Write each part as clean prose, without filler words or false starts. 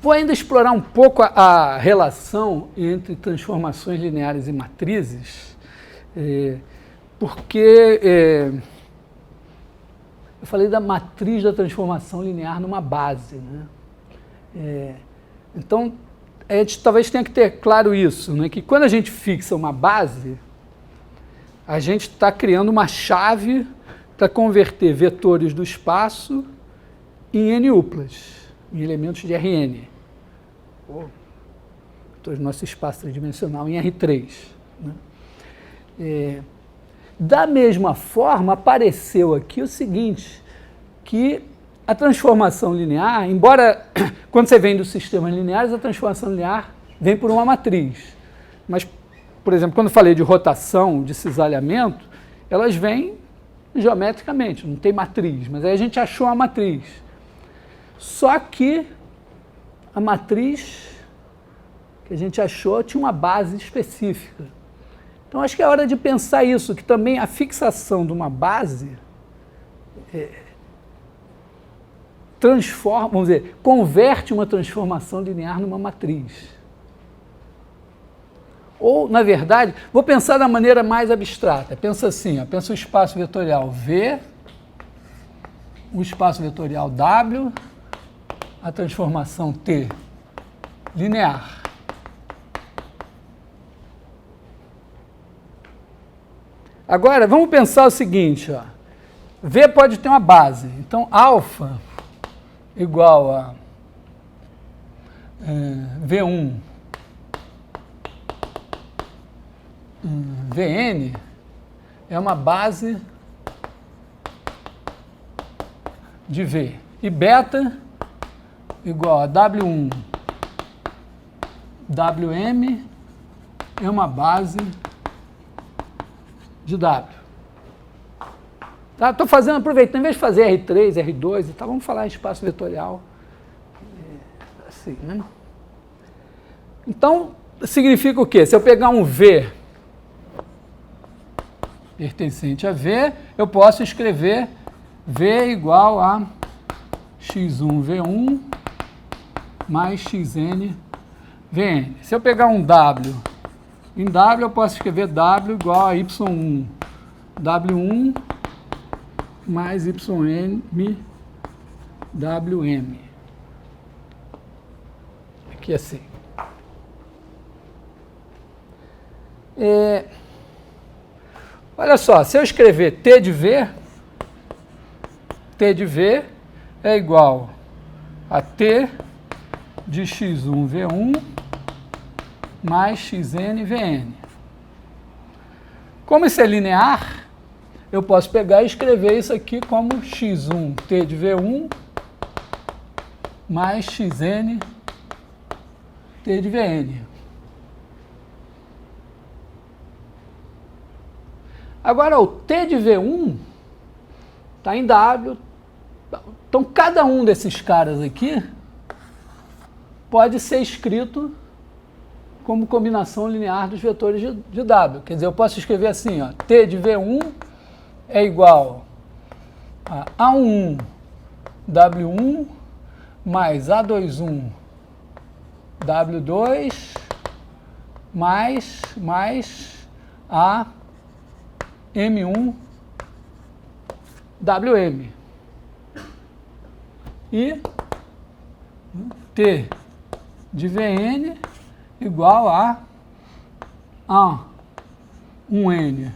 Vou ainda explorar um pouco a relação entre transformações lineares e matrizes, porque eu falei da matriz da transformação linear numa base, né? Então, a gente talvez tenha que ter claro isso, né? Que quando a gente fixa uma base, a gente está criando uma chave para converter vetores do espaço em N-uplas, em elementos de Rn. Vetores do nosso espaço tridimensional em R3. Né? Da mesma forma, apareceu aqui o seguinte, que a transformação linear, embora quando você vem dos sistemas lineares, a transformação linear vem por uma matriz. Mas, por exemplo, quando eu falei de rotação, de cisalhamento, elas vêm geometricamente, não tem matriz, mas aí a gente achou a matriz. Só que a matriz que a gente achou tinha uma base específica. Então, acho que é hora de pensar isso, que também a fixação de uma base transforma, vamos dizer, converte uma transformação linear numa matriz. Ou, na verdade, vou pensar da maneira mais abstrata. Pensa assim, ó, pensa o espaço vetorial V, o espaço vetorial W, a transformação T linear. Agora, vamos pensar o seguinte, ó. V pode ter uma base, então alfa igual a V1 Vn é uma base de V. E beta igual a W1 Wm é uma base de W. Tá? Estou aproveitando, em vez de fazer R3, R2 e tal, vamos falar em espaço vetorial. Assim, né? Então, significa o quê? Se eu pegar um V pertencente a V, eu posso escrever V igual a x1 V1 mais xn Vn. Se eu pegar um W em W, eu posso escrever W igual a y1 W1 mais yn Wm. Aqui assim. Olha só, se eu escrever T de V é igual a T de x1 V1 mais xn Vn. Como isso é linear, eu posso pegar e escrever isso aqui como x1 T de V1 mais xn T de Vn. Agora, o T de V1 está em W. Então, cada um desses caras aqui pode ser escrito como combinação linear dos vetores de W. Quer dizer, eu posso escrever assim, ó, T de V1 é igual a A11 W1 mais A21 W2 mais A M1 Wm. E T de Vn igual a A1n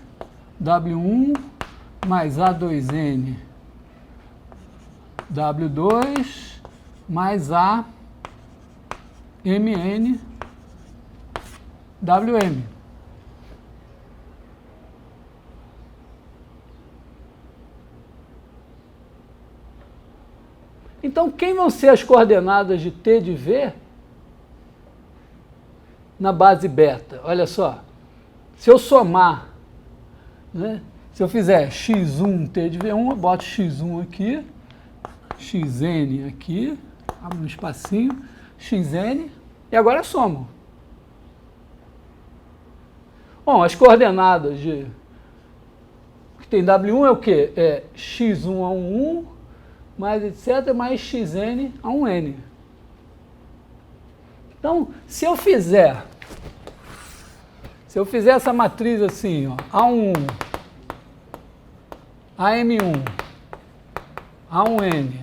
W1 mais A2n W2 mais A Mn Wm. Então, quem vão ser as coordenadas de T de V na base beta? Olha só, se eu somar, né, se eu fizer x1 T de V1, eu boto x1 aqui, xn aqui, abro um espacinho, xn, e agora eu somo. Bom, as coordenadas que tem W1 é o quê? É x1 a 1, mais etc, mais xn a 1n. Então, se eu fizer essa matriz assim, ó, A11, AM1, A1N,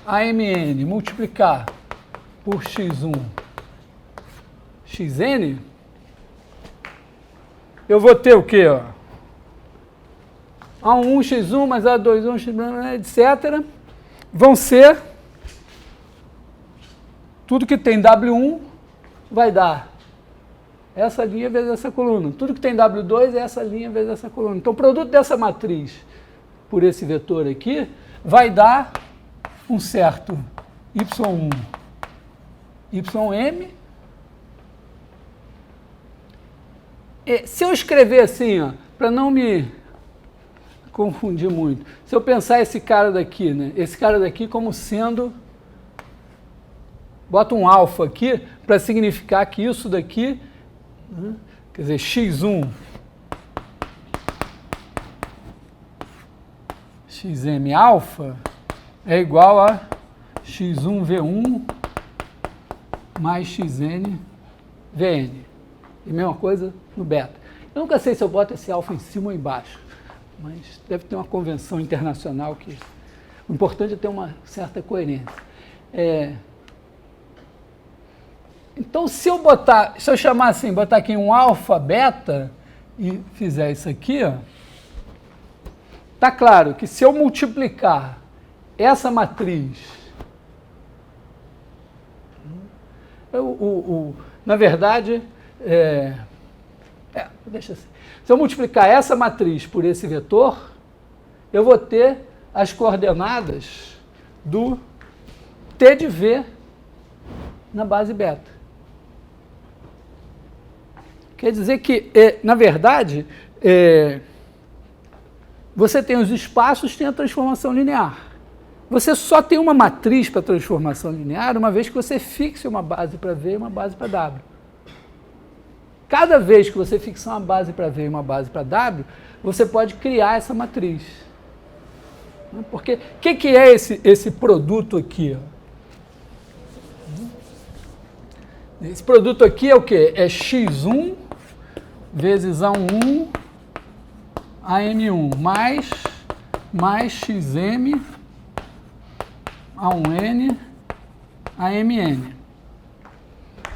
AMN, multiplicar por X1, XN, eu vou ter o quê? Ó? A1, X1 mais A21, X1, etc. Vão ser, tudo que tem W1 vai dar essa linha vezes essa coluna. Tudo que tem W2 é essa linha vezes essa coluna. Então, o produto dessa matriz por esse vetor aqui vai dar um certo Y1, YM. E se eu escrever assim, para não me confundir muito, se eu pensar esse cara daqui, né, esse cara daqui como sendo, bota um alfa aqui para significar que isso daqui, quer dizer, X1, XM alfa é igual a X1V1 mais XN VN. E mesma coisa no beta. Eu nunca sei se eu boto esse alfa em cima ou embaixo, mas deve ter uma convenção internacional que o importante é ter uma certa coerência. Então, se eu chamar assim, botar aqui um alfa, beta, e fizer isso aqui, ó, tá claro que se eu multiplicar essa matriz, na verdade, deixa assim. Se eu multiplicar essa matriz por esse vetor, eu vou ter as coordenadas do T de V na base beta. Quer dizer que, na verdade, você tem os espaços, tem a transformação linear. Você só tem uma matriz para transformação linear uma vez que você fixe uma base para V e uma base para W. Cada vez que você fixar uma base para V e uma base para W, você pode criar essa matriz. Porque o que é esse produto aqui? Esse produto aqui é o quê? É X1 vezes A11, AM1 mais XM, A1N, AMN.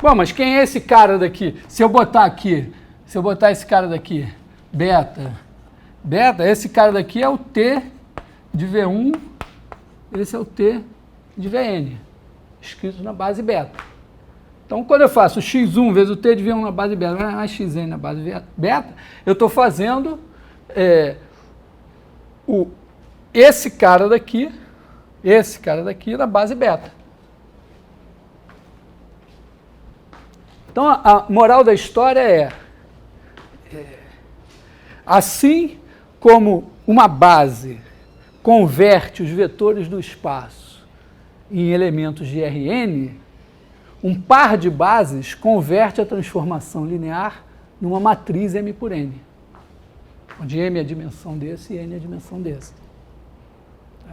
Bom, mas quem é esse cara daqui? Se eu botar esse cara daqui, beta, esse cara daqui é o T de V1, esse é o T de Vn, escrito na base beta. Então, quando eu faço x1 vezes o T de V1 na base beta, mais xn na base beta, eu estou fazendo esse cara daqui na base beta. Então, a moral da história é assim como uma base converte os vetores do espaço em elementos de Rn, um par de bases converte a transformação linear numa matriz M por N, onde M é a dimensão desse e N é a dimensão desse.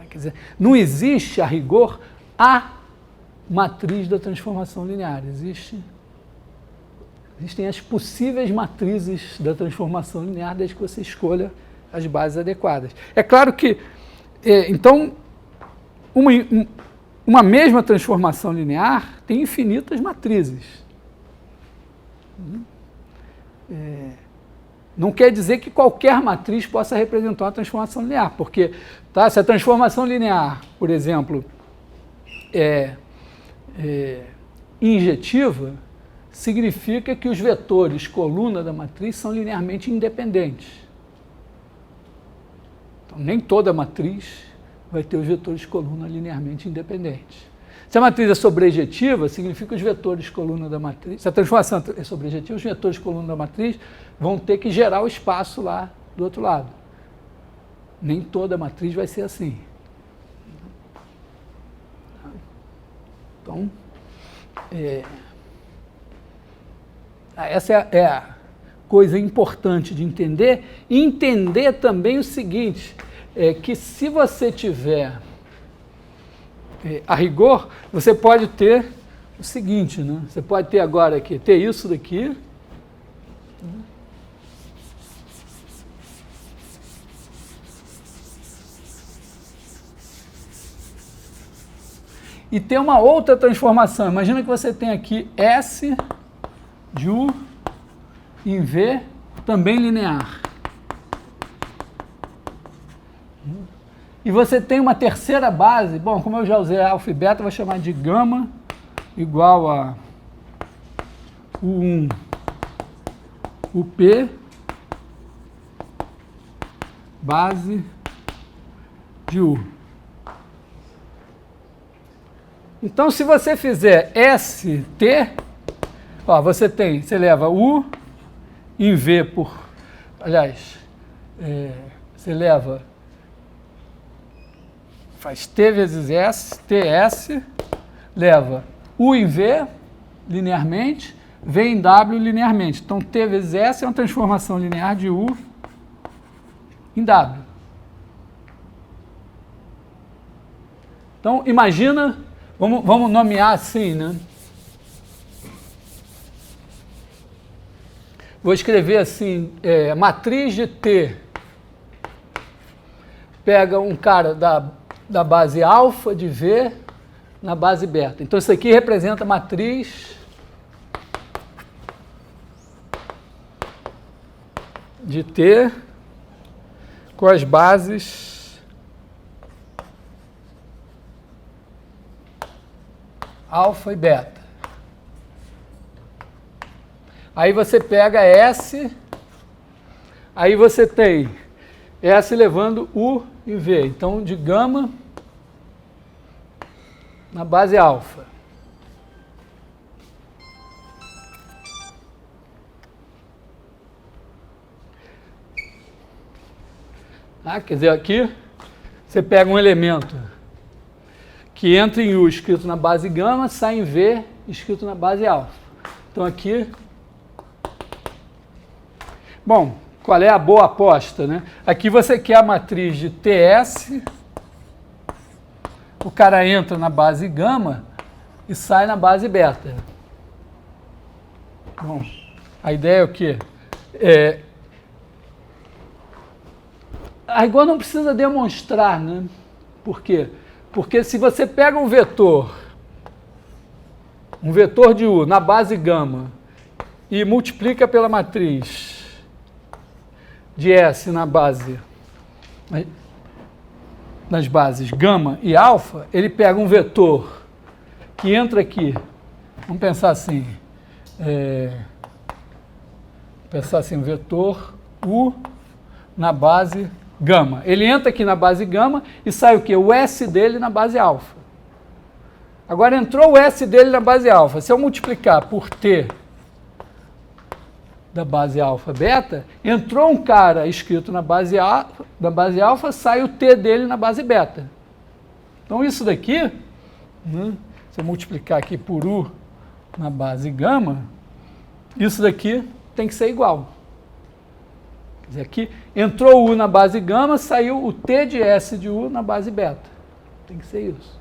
Quer dizer, não existe, a rigor, a matriz da transformação linear. Existem as possíveis matrizes da transformação linear desde que você escolha as bases adequadas. É claro que, então, uma mesma transformação linear tem infinitas matrizes. Não quer dizer que qualquer matriz possa representar uma transformação linear, porque se a transformação linear, por exemplo, é injetiva, significa que os vetores coluna da matriz são linearmente independentes. Então, nem toda matriz vai ter os vetores coluna linearmente independentes. Se a matriz é sobrejetiva, significa que os vetores coluna da matriz, se a transformação é sobrejetiva, os vetores coluna da matriz vão ter que gerar o espaço lá do outro lado. Nem toda matriz vai ser assim. Então, essa é a coisa importante de entender. E entender também o seguinte, que se você tiver, a rigor, você pode ter o seguinte, né? Você pode ter agora aqui, ter isso daqui. E ter uma outra transformação. Imagina que você tem aqui S de U em V, também linear. E você tem uma terceira base, bom, como eu já usei alfa e beta, eu vou chamar de gama igual a U1, UP, base de U. Então, se você fizer ST, ó, você leva U em V por, aliás, você leva, faz T vezes S, TS, leva U em V linearmente, V em W linearmente. Então, T vezes S é uma transformação linear de U em W. Então, imagina, vamos nomear assim, né? Vou escrever assim, matriz de T. Pega um cara da base alfa de V na base beta. Então, isso aqui representa a matriz de T com as bases alfa e beta. Aí você pega S, aí você tem S levando U e V. Então, de gama na base alfa. Quer dizer, aqui você pega um elemento que entra em U escrito na base gama, sai em V escrito na base alfa. Então aqui, bom, qual é a boa aposta, né? Aqui você quer a matriz de TS, o cara entra na base gama e sai na base beta. Bom, a ideia é o quê? A rigor não precisa demonstrar, né? Por quê? Porque se você pega um vetor de U na base gama e multiplica pela matriz de S nas bases gama e alfa, ele pega um vetor que entra aqui, vamos pensar assim, um vetor U na base gama. Ele entra aqui na base gama e sai o quê? O S dele na base alfa. Agora entrou o S dele na base alfa. Se eu multiplicar por T da base alfa beta, entrou um cara escrito na base alfa, sai o T dele na base beta. Então isso daqui, né, se eu multiplicar aqui por U na base gama, isso daqui tem que ser igual. Quer dizer, aqui entrou U na base gama, saiu o T de S de U na base beta. Tem que ser isso.